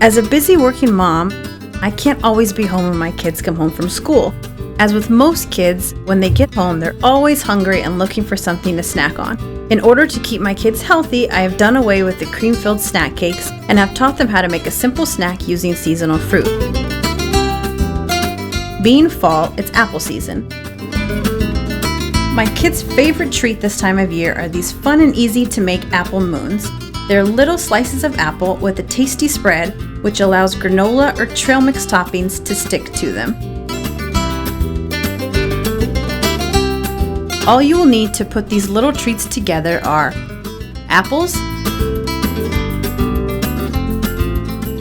As a busy working mom, I can't always be home when my kids come home from school. As with most kids, when they get home, they're always hungry and looking for something to snack on. In order to keep my kids healthy, I have done away with the cream-filled snack cakes and have taught them how to make a simple snack using seasonal fruit. Being fall, it's apple season. My kids' favorite treat this time of year are these fun and easy to make apple moons. They're little slices of apple with a tasty spread, which allows granola or trail mix toppings to stick to them. All you will need to put these little treats together are apples,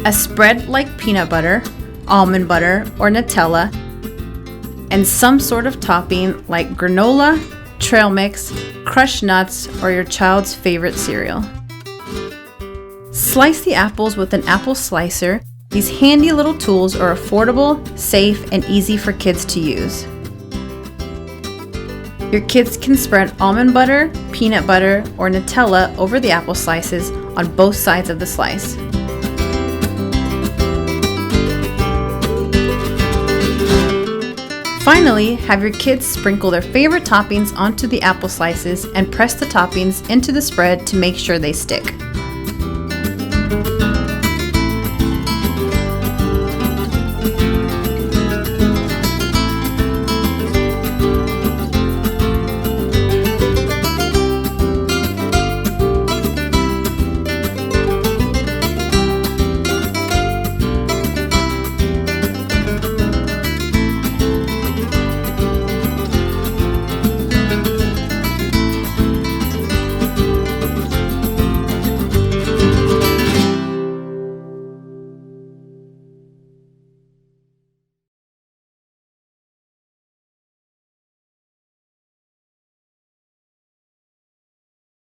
a spread like peanut butter, almond butter, or Nutella, and some sort of topping like granola, trail mix, crushed nuts, or your child's favorite cereal. Slice the apples with an apple slicer. These handy little tools are affordable, safe, and easy for kids to use. Your kids can spread almond butter, peanut butter, or Nutella over the apple slices on both sides of the slice. Finally, have your kids sprinkle their favorite toppings onto the apple slices and press the toppings into the spread to make sure they stick.